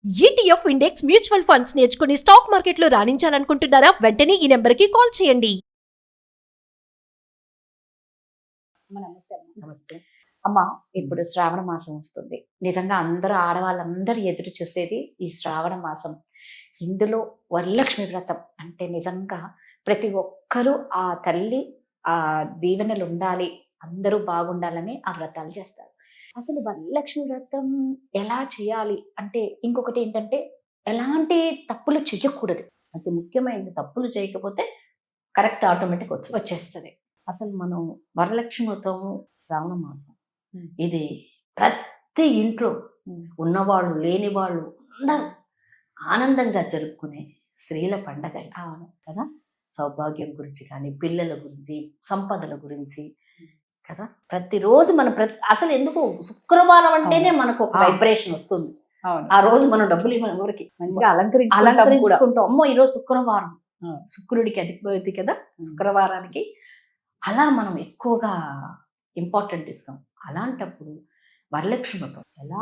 ETF index mutual funds నేర్చుకుని stock మార్కెట్లో రాణించాలనుకుంటున్నారా? వెంటనే ఈ నెంబర్కి కాల్ చేయండి. నమస్తే అమ్మ. నమస్తే అమ్మ. ఇప్పుడు శ్రావణ మాసం వస్తుంది. నిజంగా అందరూ ఆడవాళ్ళందరూ ఎదురు చూసేది ఈ శ్రావణ మాసం. ఇందులో వరలక్ష్మి వ్రతం అంటే నిజంగా ప్రతి ఒక్కరూ ఆ తల్లి ఆ దీవెనలు ఉండాలి, అందరూ బాగుండాలని ఆ వ్రతాలు చేస్తారు. అసలు వరలక్ష్మి వ్రతం ఎలా చేయాలి అంటే, ఇంకొకటి ఏంటంటే ఎలాంటి తప్పులు చెయ్యకూడదు. అతి ముఖ్యమైనది, తప్పులు చేయకపోతే కరెక్ట్ ఆటోమేటిక్ వచ్చేస్తుంది. అసలు మనం వరలక్ష్మి వ్రతం శ్రావణ మాసం ఇది ప్రతి ఇంట్లో ఉన్నవాళ్ళు లేని వాళ్ళు అందరూ ఆనందంగా జరుపుకునే స్త్రీల పండగ. అవును కదా. సౌభాగ్యం గురించి కానీ, పిల్లల గురించి, సంపదల గురించి కదా. ప్రతిరోజు మనం అసలు ఎందుకు శుక్రవారం అంటేనే మనకు ఒక వైబ్రేషన్ వస్తుంది. ఆ రోజు మనం డబ్బులు ఇవ్వని ఎవరికి మంచిగా అలంకరించుకుంటాం. అమ్మో ఈరోజు శుక్రవారం, శుక్రుడికి అధిపతి కదా, శుక్రవారానికి అలా మనం ఎక్కువగా ఇంపార్టెంట్ ఇస్తాం. అలాంటప్పుడు వరలక్ష్మి వ్రతం ఎలా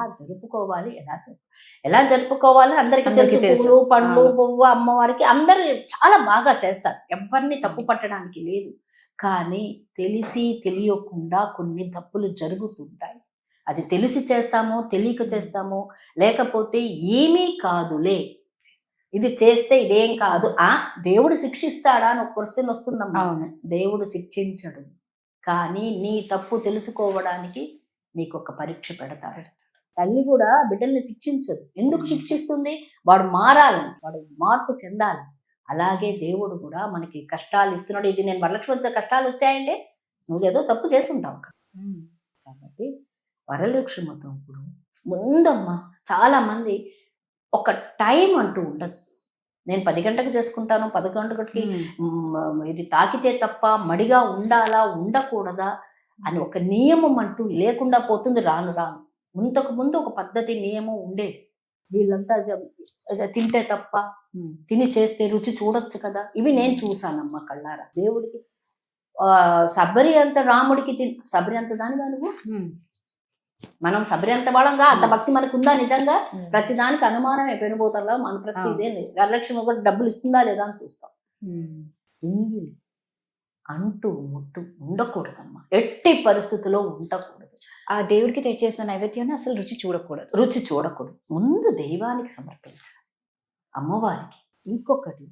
జరుపుకోవాలి అందరికీ తెలుసు. పువ్వులు, పండ్లు, పువ్వు అమ్మవారికి అందరు చాలా బాగా చేస్తారు. ఎవరిని తప్పు పట్టడానికి లేదు. కానీ తెలిసి తెలియకుండా కొన్ని తప్పులు జరుగుతుంటాయి. అది తెలిసి చేస్తామో తెలియక చేస్తామో, లేకపోతే ఏమీ కాదులే ఇది చేస్తే ఇదేం కాదు, దేవుడు శిక్షిస్తాడా అని ఒక క్వశ్చన్ వస్తుందమ్మా. దేవుడు శిక్షించడు, కానీ నీ తప్పు తెలుసుకోవడానికి నీకు ఒక పరీక్ష పెడతాడు. తల్లి కూడా బిడ్డల్ని శిక్షించదు. ఎందుకు శిక్షిస్తుంది? వాడు మారాలని, వాడు మార్పు చెందాలి. అలాగే దేవుడు కూడా మనకి కష్టాలు ఇస్తున్నాడు. ఇది నేను వరలక్ష్మి వచ్చే కష్టాలు వచ్చాయంటే నువ్వేదో తప్పు చేసి ఉంటావు. కాబట్టి వరలక్ష్మి వ్రతం ఇప్పుడు ముందమ్మా చాలా మంది ఒక టైం అంటూ ఉండదు. నేను 10 గంటలకు చేసుకుంటాను, 11 గంటకి ఇది తాకితే తప్ప మడిగా ఉండాలా ఉండకూడదా అని ఒక నియమం అంటూ లేకుండా పోతుంది రాను రాను. ముందుకు ముందు ఒక పద్ధతి నియమం ఉండేది. వీళ్ళంతా తింటే తప్ప, తిని చేస్తే రుచి చూడొచ్చు కదా. ఇవి నేను చూసానమ్మా కళ్ళారా. దేవుడికి శబరి అంత రాముడికి శబరి అంత దానిగా నువ్వు, మనం శబరి అంత వాళ్ళంగా అంత భక్తి మనకు ఉందా నిజంగా? ప్రతి దానికి అనుమానమే పెనుబోతల్లో మన ప్రతి ఇదే వరలక్ష్మి ఒకటి డబ్బులు ఇస్తుందా లేదా అని చూస్తాం. ఇంగిలి అంటూ ముట్టు ఉండకూడదమ్మా, ఎట్టి పరిస్థితిలో ఉండకూడదు. ఆ దేవుడికి తెచ్చేసిన నైవేద్యాన్ని అసలు రుచి చూడకూడదు. ముందు దైవానికి సమర్పించాలి, అమ్మవారికి. ఇంకొకటి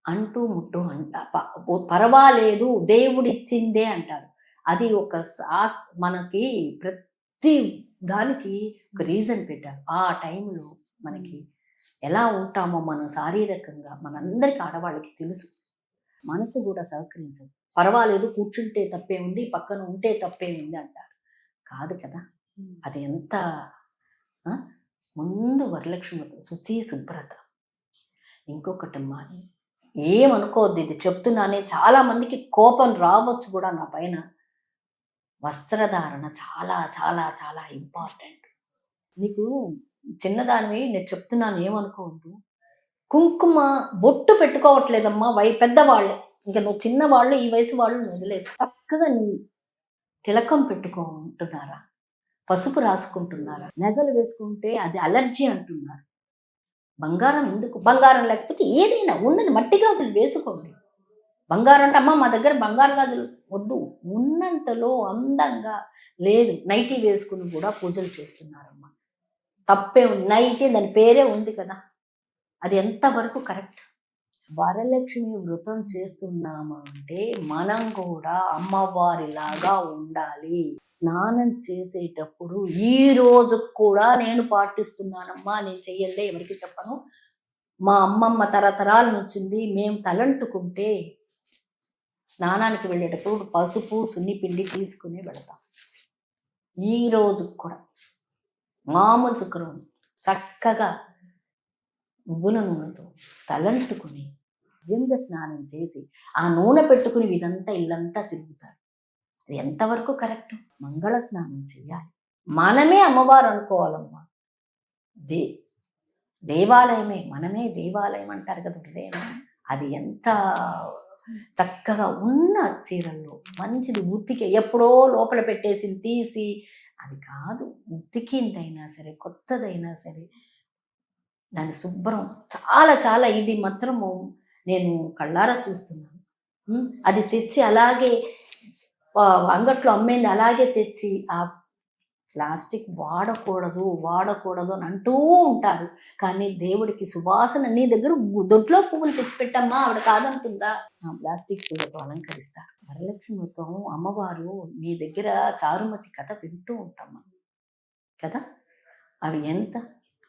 అంటూ ముట్టు పర్వాలేదు దేవుడిచ్చిందే అంటారు. అది ఒక మనకి ప్రతి దానికి ఒక రీజన్ పెట్టారు. ఆ టైంలో మనకి ఎలా ఉంటామో మనం శారీరకంగా మనందరికీ ఆడవాళ్ళకి తెలుసు. మనసు కూడా సహకరించదు. పర్వాలేదు కూర్చుంటే తప్పే ఉంది, పక్కన ఉంటే తప్పే ఉంది అంటారు. కాదు కదా. అది ఎంత ముందు వరలక్ష్మి శుచి శుభ్రత. ఇంకొకటమ్మా, ఏమనుకోవద్దు, ఇది చెప్తున్నానే చాలా మందికి కోపం రావచ్చు కూడా నా పైన. వస్త్రధారణ చాలా చాలా చాలా ఇంపార్టెంట్. నీకు చిన్నదానివి నేను చెప్తున్నాను, ఏమనుకోవద్దు. కుంకుమ బొట్టు పెట్టుకోవట్లేదమ్మా పెద్దవాళ్ళే. ఇంకా నువ్వు చిన్నవాళ్ళు, ఈ వయసు వాళ్ళు వదిలేసి చక్కగా తిలకం పెట్టుకుంటున్నారా, పసుపు రాసుకుంటున్నారా, నగలు వేసుకుంటే అది అలర్జీ అంటున్నారు. బంగారం ఎందుకు? బంగారం లేకపోతే ఏదైనా ఉన్నది మట్టి గాజులు వేసుకోండి. బంగారం అంటే అమ్మ మా దగ్గర బంగారు గాజులు వద్దు, ఉన్నంతలో అందంగా లేదు. నైటీ వేసుకుని కూడా పూజలు చేస్తున్నారమ్మా. తప్పే ఉంది. నైటీ దాని పేరే ఉంది కదా, అది ఎంతవరకు కరెక్ట్? వరలక్ష్మి వ్రతం చేస్తున్నాము అంటే మనం కూడా అమ్మవారిలాగా ఉండాలి. స్నానం చేసేటప్పుడు ఈ రోజు కూడా నేను పాటిస్తున్నానమ్మా. నేను చెయ్యలే, ఎవరికి చెప్పను. మా అమ్మమ్మ తరతరాల నుంచింది. మేము తలంటుకుంటే స్నానానికి వెళ్ళేటప్పుడు పసుపు సున్నిపిండి తీసుకుని వెళతాం. ఈ రోజు కూడా మామూలు శుక్రవారం చక్కగా నువ్వుల నూనెతో తలంటుకుని వ్యంగ స్నానం చేసి ఆ నూనె పెట్టుకుని ఇదంతా ఇల్లంతా తిరుగుతారు. అది ఎంతవరకు కరెక్ట్? మంగళ స్నానం చేయాలి. మనమే అమ్మవారు అనుకోవాలమ్మా. దేవాలయమే, మనమే దేవాలయం అంటారు కదా హృదయం. అది ఎంత చక్కగా ఉన్న చీరల్లో మంచిది ఉతికి ఎప్పుడో లోపల పెట్టేసి తీసి, అది కాదు. ఉతికిందైనా సరే, కొత్తదైనా సరే దాని శుభ్రం చాలా చాలా, ఇది మాత్రము నేను కళ్ళారా చూస్తున్నాను. అది తెచ్చి అలాగే అంగట్లో అమ్మేది అలాగే తెచ్చి ఆ ప్లాస్టిక్ వాడకూడదు అని అంటూ ఉంటారు. కానీ దేవుడికి సువాసన, నీ దగ్గర దొడ్లో పువ్వులు తెచ్చిపెట్టమ్మా, ఆవిడ కాదంటుందా? ఆ ప్లాస్టిక్ పూలతో అలంకరిస్తారు. వరలక్ష్మి వ్రతం అమ్మవారు నీ దగ్గర చారుమతి కథ వింటూ ఉంటాం కదా, అవి ఎంత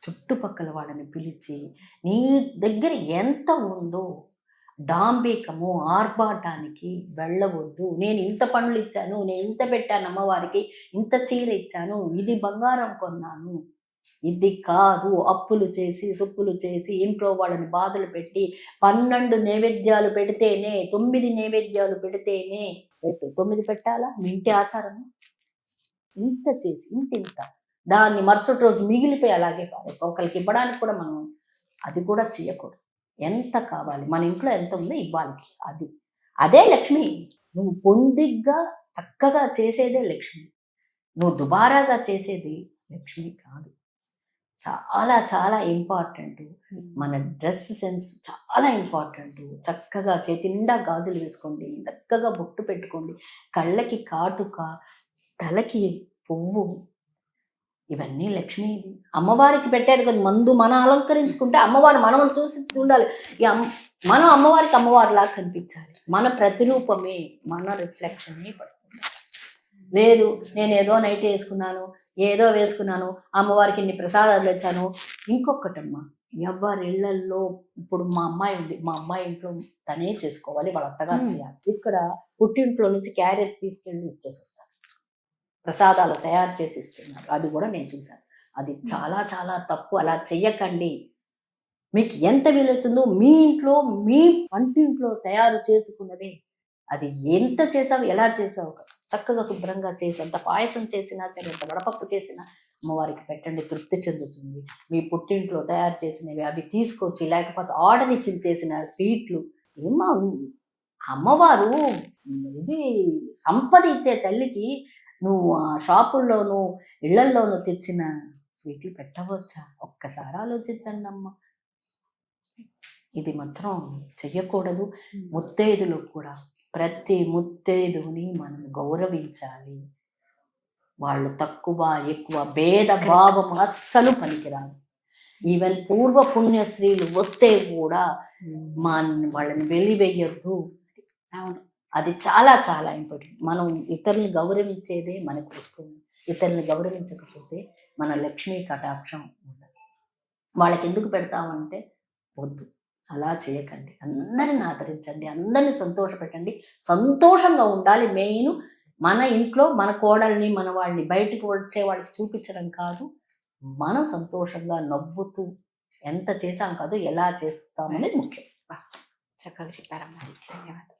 చుట్టుపక్కల వాళ్ళని పిలిచి నీ దగ్గర ఎంత ఉందో డాంబికము ఆర్భాటానికి వెళ్ళవద్దు. నేను ఇంత పనులు ఇచ్చాను, నేను ఇంత పెట్టాను అమ్మవారికి, ఇంత చీర ఇచ్చాను, ఇది బంగారం కొన్నాను, ఇది కాదు. అప్పులు చేసి సుప్పులు చేసి ఇంట్లో వాళ్ళని బాధలు పెట్టి 12 నైవేద్యాలు పెడితేనే, 9 నైవేద్యాలు పెడితేనే పెట్టు. 9 పెట్టాలా? మీ ఇంటి ఆచారం. ఇంత చేసి ఇంత దాన్ని మరుసటి రోజు మిగిలిపోయి అలాగే పారేసి ఒకరికి ఇవ్వడానికి కూడా మనం అది కూడా చేయకూడదు. ఎంత కావాలి, మన ఇంట్లో ఎంత ఉందో ఇవ్వాలి. అదే లక్ష్మి. నువ్వు పొందిగ్గా చక్కగా చేసేదే లక్ష్మి. నువ్వు దుబారాగా చేసేది లక్ష్మి కాదు. చాలా చాలా ఇంపార్టెంట్. మన డ్రెస్ సెన్స్ చాలా ఇంపార్టెంట్. చక్కగా చేతి నిండా గాజులు వేసుకోండి, చక్కగా బొట్టు పెట్టుకోండి, కళ్ళకి కాటుక, తలకి పువ్వు, ఇవన్నీ లక్ష్మి. అమ్మవారికి పెట్టేది కదా మందు. మనం అలంకరించుకుంటే అమ్మవారు మనం చూసి ఉండాలి. మనం అమ్మవారికి అమ్మవారిలాగా కనిపించాలి. మన ప్రతిరూపమే, మన రిఫ్లెక్షనే పడుతుంది. లేదు నేను ఏదో నైట్ వేసుకున్నాను, అమ్మవారికి ఇన్ని ప్రసాదాలు తెచ్చాను. ఇంకొకటమ్మా, ఎవరి ఇళ్లల్లో ఇప్పుడు మా అమ్మాయి ఉంది, మా అమ్మాయి ఇంట్లో తనే చేసుకోవాలి, వాళ్ళ అత్తగారు చేయాలి. ఇక్కడ పుట్టింట్లో నుంచి క్యారెట్ తీసుకెళ్ళి ఇచ్చేసి వస్తారు, ప్రసాదాలు తయారు చేసి ఇస్తున్నారు. అది కూడా నేను చూశాను. అది చాలా చాలా తప్పు. అలా చెయ్యకండి. మీకు ఎంత వీలవుతుందో మీ ఇంట్లో, మీ వంటింట్లో తయారు చేసుకున్నదే. అది ఎంత చేసావు, ఎలా చేసావు, చక్కగా శుభ్రంగా చేసి, అంత పాయసం చేసినా సరే, అంత వడపప్పు చేసినా అమ్మవారికి పెట్టండి, తృప్తి చెందుతుంది. మీ పుట్టింట్లో తయారు చేసినవి అవి తీసుకొచ్చి, లేకపోతే ఆర్డర్ ఇచ్చి చేసిన స్వీట్లు ఏమా. అమ్మవారు ఇది సంపద ఇచ్చే తల్లికి నువ్వు ఆ షాపుల్లోనూ ఇళ్లల్లోనూ తెచ్చిన స్వీట్లు పెట్టవచ్చా? ఒక్కసారి ఆలోచించండి అమ్మ. ఇది మాత్రం చెయ్యకూడదు. ముత్తైదులు కూడా ప్రతి ముత్తైదుని మనం గౌరవించాలి. వాళ్ళు తక్కువ ఎక్కువ భేదభావం అస్సలు పనికిరాదు. ఈవెన్ పూర్వ పుణ్యశ్రీలు వస్తే కూడా వాళ్ళని వెలివేయద్దు. అవును, అది చాలా చాలా ఇంపార్టెంట్. మనం ఇతరుల్ని గౌరవించేదే మనకు వస్తుంది. ఇతరుల్ని గౌరవించకపోతే మన లక్ష్మీ కటాక్షం ఉండదు. వాళ్ళకి ఎందుకు పెడతామంటే వద్దు, అలా చేయకండి. అందరిని ఆదరించండి, అందరిని సంతోషపెట్టండి, సంతోషంగా ఉండాలి. మెయిన్ మన ఇంట్లో మన కోడల్ని, మన వాళ్ళని బయటకు వచ్చే వాళ్ళకి చూపించడం కాదు, మనం సంతోషంగా నవ్వుతూ ఎంత చేసాం కాదు, ఎలా చేస్తామనేది ముఖ్యం. చక్కగా చెప్పారమ్మా, ధన్యవాదాలు.